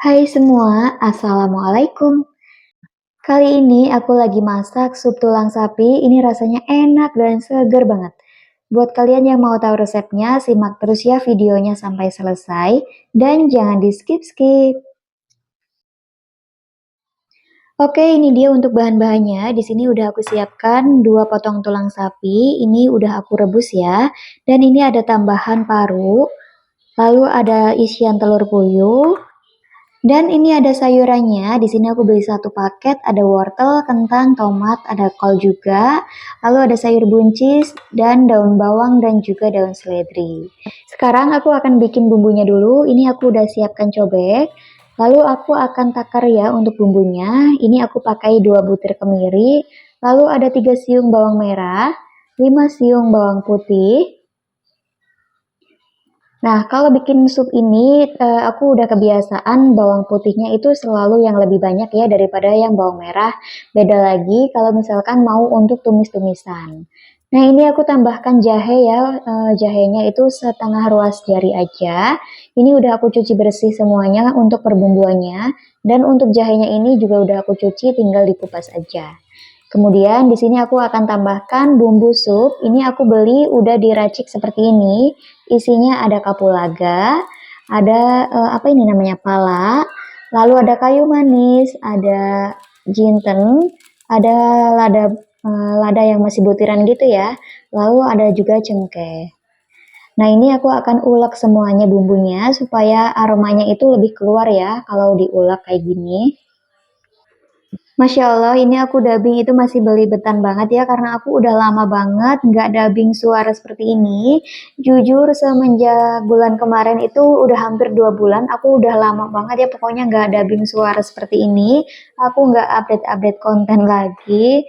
Hai semua, Assalamualaikum. Kali ini aku lagi masak sup tulang sapi, ini rasanya enak dan seger banget. Buat kalian yang mau tahu resepnya, simak terus ya videonya sampai selesai, dan jangan di skip-skip. Oke, ini dia untuk bahan-bahannya. Di sini udah aku siapkan 2 potong tulang sapi, ini udah aku rebus ya. Dan ini ada tambahan paru, lalu ada isian telur puyuh, dan ini ada sayurannya, di sini aku beli 1 paket, ada wortel, kentang, tomat, ada kol juga, lalu ada sayur buncis, dan daun bawang, dan juga daun seledri. Sekarang aku akan bikin bumbunya dulu, ini aku udah siapkan cobek, lalu aku akan takar ya untuk bumbunya, ini aku pakai 2 butir kemiri, lalu ada 3 siung bawang merah, 5 siung bawang putih. Nah, kalau bikin sup ini, aku udah kebiasaan bawang putihnya itu selalu yang lebih banyak ya daripada yang bawang merah. Beda lagi kalau misalkan mau untuk tumis-tumisan. Nah, ini aku tambahkan jahe ya, jahenya itu setengah ruas jari aja. Ini udah aku cuci bersih semuanya untuk perbumbuannya. Dan untuk jahenya ini juga udah aku cuci, tinggal dikupas aja. Kemudian di sini aku akan tambahkan bumbu sup. Ini aku beli udah diracik seperti ini. Isinya ada kapulaga, ada apa ini namanya pala, lalu ada kayu manis, ada jinten, ada lada yang masih butiran gitu ya. Lalu ada juga cengkeh. Nah, ini aku akan ulek semuanya bumbunya supaya aromanya itu lebih keluar ya kalau diulek kayak gini. Masya Allah, ini aku dubbing itu masih belibetan banget ya, karena aku udah lama banget nggak dubbing suara seperti ini. Jujur, semenjak bulan kemarin itu udah hampir 2 bulan, aku udah lama banget ya pokoknya nggak dubbing suara seperti ini. Aku nggak update-update konten lagi,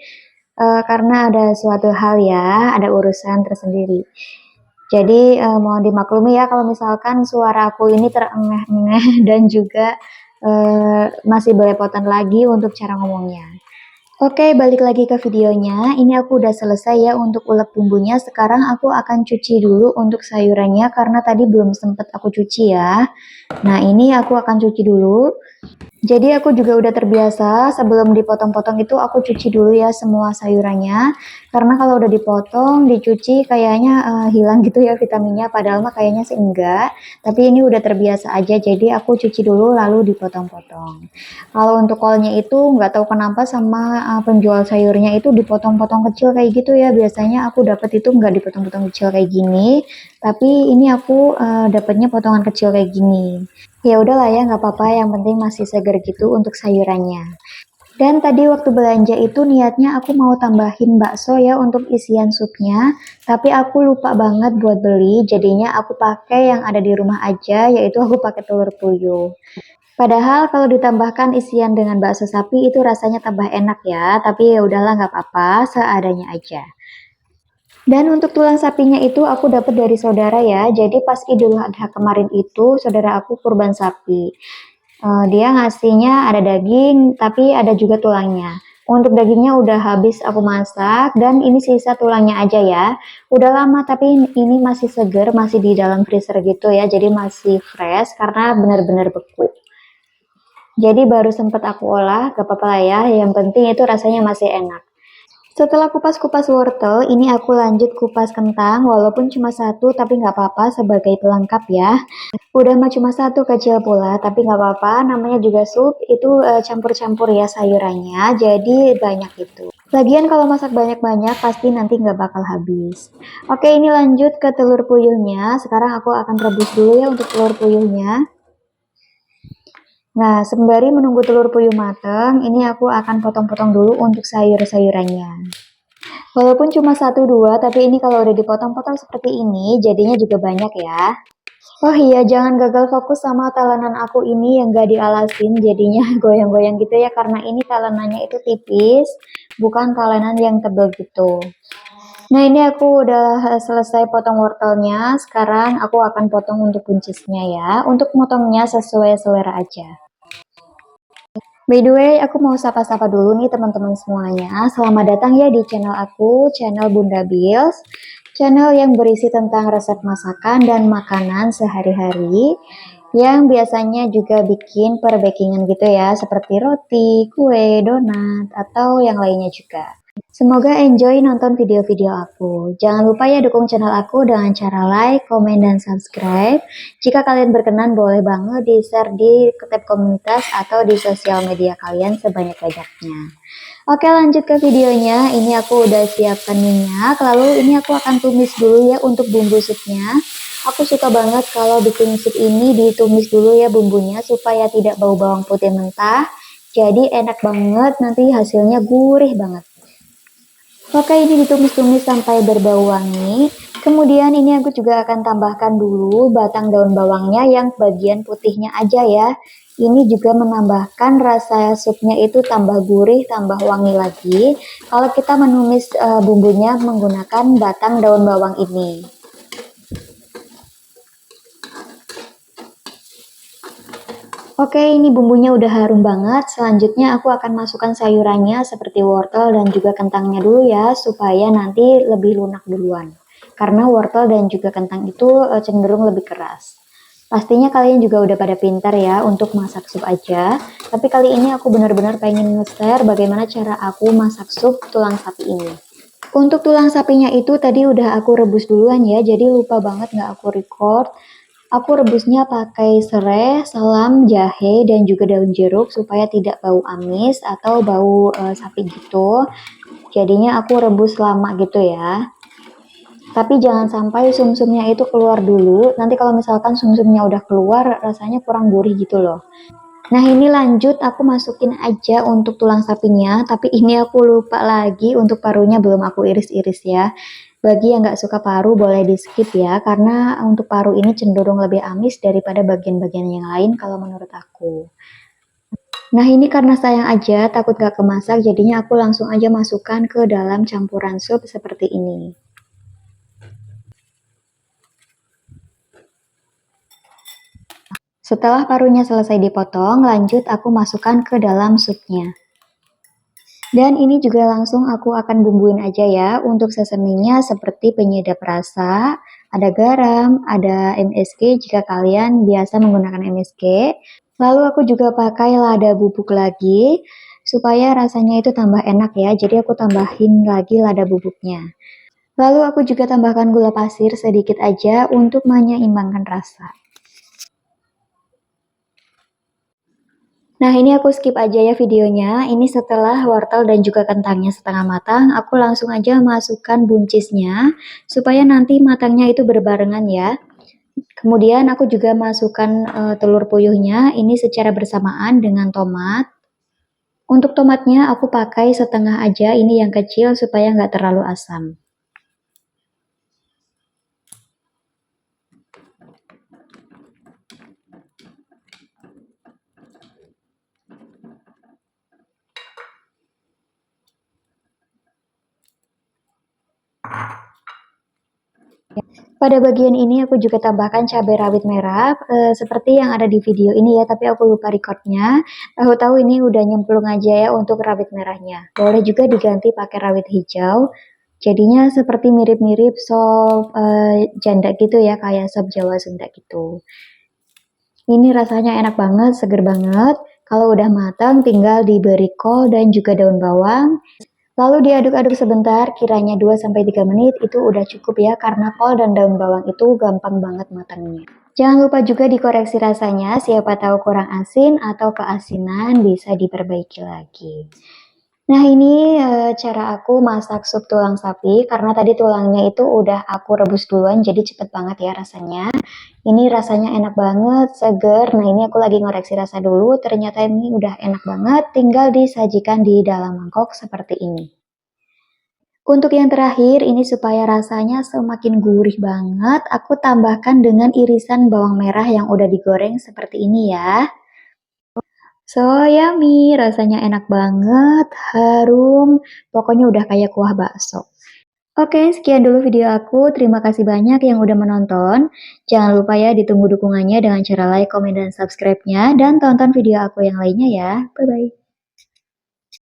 karena ada suatu hal ya, ada urusan tersendiri. Jadi mohon dimaklumi ya kalau misalkan suara aku ini terengeh-engeh dan juga masih belepotan lagi untuk cara ngomongnya. Oke, balik lagi ke videonya. Ini aku udah selesai ya untuk ulek bumbunya. Sekarang aku akan cuci dulu untuk sayurannya karena tadi belum sempat aku cuci ya. Nah, ini aku akan cuci dulu. Jadi aku juga udah terbiasa sebelum dipotong-potong itu aku cuci dulu ya semua sayurannya. Karena kalau udah dipotong, dicuci kayaknya hilang gitu ya vitaminnya. Padahal mah kayaknya sih enggak. Tapi ini udah terbiasa aja, jadi aku cuci dulu lalu dipotong-potong. Kalau untuk kolnya itu nggak tahu kenapa sama penjual sayurnya itu dipotong-potong kecil kayak gitu ya. Biasanya aku dapat itu nggak dipotong-potong kecil kayak gini. Tapi ini aku dapatnya potongan kecil kayak gini. Ya udahlah ya, nggak apa-apa, yang penting masih segar gitu untuk sayurannya. Dan tadi waktu belanja itu niatnya aku mau tambahin bakso ya untuk isian supnya, tapi aku lupa banget buat beli, jadinya aku pakai yang ada di rumah aja, yaitu aku pakai telur puyuh. Padahal kalau ditambahkan isian dengan bakso sapi itu rasanya tambah enak ya, tapi ya udahlah nggak apa-apa, seadanya aja. Dan untuk tulang sapinya itu aku dapat dari saudara ya. Jadi pas Idul Adha kemarin itu saudara aku kurban sapi. Dia ngasihnya ada daging, tapi ada juga tulangnya. Untuk dagingnya udah habis aku masak dan ini sisa tulangnya aja ya. Udah lama tapi ini masih seger, masih di dalam freezer gitu ya. Jadi masih fresh karena benar-benar beku. Jadi baru sempat aku olah, gak apa-apa lah ya. Yang penting itu rasanya masih enak. Setelah kupas-kupas wortel, ini aku lanjut kupas kentang, walaupun cuma 1, tapi nggak apa-apa sebagai pelengkap ya. Udah mah cuma 1 kecil pula, tapi nggak apa-apa, namanya juga sup, itu campur-campur ya sayurannya, jadi banyak itu. Lagian kalau masak banyak-banyak, pasti nanti nggak bakal habis. Oke, ini lanjut ke telur puyuhnya, sekarang aku akan rebus dulu ya untuk telur puyuhnya. Nah, sembari menunggu telur puyuh mateng, ini aku akan potong-potong dulu untuk sayur-sayurannya. Walaupun cuma 1-2, tapi ini kalau udah dipotong-potong seperti ini, jadinya juga banyak ya. Oh iya, jangan gagal fokus sama talenan aku ini yang gak dialasin, jadinya goyang-goyang gitu ya, karena ini talenannya itu tipis, bukan talenan yang tebal gitu. Nah, ini aku udah selesai potong wortelnya, sekarang aku akan potong untuk buncisnya ya. Untuk motongnya sesuai selera aja. By the way, aku mau sapa-sapa dulu nih teman-teman semuanya. Selamat datang ya di channel aku, channel Bunda Bills. Channel yang berisi tentang resep masakan dan makanan sehari-hari. yang biasanya juga bikin per bakingan gitu ya, seperti roti, kue, donat, atau yang lainnya juga. Semoga enjoy nonton video-video aku. Jangan lupa ya dukung channel aku dengan cara like, komen, dan subscribe. Jika kalian berkenan boleh banget di-share di tab komunitas atau di sosial media kalian sebanyak-banyaknya. Oke, lanjut ke videonya. Ini aku udah siapkan minyak, lalu ini aku akan tumis dulu ya untuk bumbu supnya. Aku suka banget kalau bikin sup ini ditumis dulu ya bumbunya supaya tidak bau bawang putih mentah. Jadi enak banget, nanti hasilnya gurih banget. Oke, ini ditumis-tumis sampai berbau wangi. Kemudian ini aku juga akan tambahkan dulu batang daun bawangnya yang bagian putihnya aja ya. Ini juga menambahkan rasa supnya itu tambah gurih, tambah wangi lagi. Kalau kita menumis bumbunya menggunakan batang daun bawang ini. Oke, ini bumbunya udah harum banget. Selanjutnya aku akan masukkan sayurannya seperti wortel dan juga kentangnya dulu ya, supaya nanti lebih lunak duluan. Karena wortel dan juga kentang itu cenderung lebih keras. Pastinya kalian juga udah pada pintar ya untuk masak sup aja. Tapi kali ini aku benar-benar pengen nge-share bagaimana cara aku masak sup tulang sapi ini. Untuk tulang sapinya itu tadi udah aku rebus duluan ya, jadi lupa banget nggak aku record. Aku rebusnya pakai serai, salam, jahe, dan juga daun jeruk supaya tidak bau amis atau bau sapi gitu. Jadinya aku rebus lama gitu ya. Tapi jangan sampai sumsumnya itu keluar dulu. Nanti kalau misalkan sumsumnya udah keluar, rasanya kurang gurih gitu loh. Nah ini lanjut aku masukin aja untuk tulang sapinya, tapi ini aku lupa lagi untuk parunya belum aku iris-iris ya. Bagi yang nggak suka paru boleh di skip ya, karena untuk paru ini cenderung lebih amis daripada bagian-bagian yang lain kalau menurut aku. Nah ini karena sayang aja, takut gak kemasak, jadinya aku langsung aja masukkan ke dalam campuran sup seperti ini. Setelah parunya selesai dipotong, lanjut aku masukkan ke dalam supnya. Dan ini juga langsung aku akan bumbuin aja ya. Untuk sesajinya seperti penyedap rasa, ada garam, ada MSG jika kalian biasa menggunakan MSG. Lalu aku juga pakai lada bubuk lagi supaya rasanya itu tambah enak ya. Jadi aku tambahin lagi lada bubuknya. Lalu aku juga tambahkan gula pasir sedikit aja untuk menyeimbangkan rasa. Nah ini aku skip aja ya videonya. Ini setelah wortel dan juga kentangnya setengah matang, aku langsung aja masukkan buncisnya supaya nanti matangnya itu berbarengan ya. Kemudian aku juga masukkan telur puyuhnya ini secara bersamaan dengan tomat. Untuk tomatnya aku pakai setengah aja, ini yang kecil supaya nggak terlalu asam. Pada bagian ini aku juga tambahkan cabai rawit merah, seperti yang ada di video ini ya, tapi aku lupa recordnya. Tahu-tahu ini udah nyemplung aja ya untuk rawit merahnya. Boleh juga diganti pakai rawit hijau. Jadinya seperti mirip-mirip sop janda gitu ya, kayak sop Jawa Sunda gitu. Ini rasanya enak banget, seger banget. Kalau udah matang tinggal diberi kol dan juga daun bawang. Lalu diaduk-aduk sebentar, kiranya 2-3 menit itu udah cukup ya, karena kol dan daun bawang itu gampang banget matangnya. Jangan lupa juga dikoreksi rasanya, siapa tahu kurang asin atau keasinan bisa diperbaiki lagi. Nah ini cara aku masak sup tulang sapi, karena tadi tulangnya itu udah aku rebus duluan, jadi cepet banget ya rasanya. Ini rasanya enak banget, seger. Nah ini aku lagi ngoreksi rasa dulu, ternyata ini udah enak banget, tinggal disajikan di dalam mangkok seperti ini. Untuk yang terakhir, ini supaya rasanya semakin gurih banget, aku tambahkan dengan irisan bawang merah yang udah digoreng seperti ini ya. So yummy, rasanya enak banget, harum, pokoknya udah kayak kuah bakso. Oke, sekian dulu video aku. Terima kasih banyak yang udah menonton. Jangan lupa ya ditunggu dukungannya dengan cara like, komen, dan subscribe-nya. Dan tonton video aku yang lainnya ya. Bye-bye.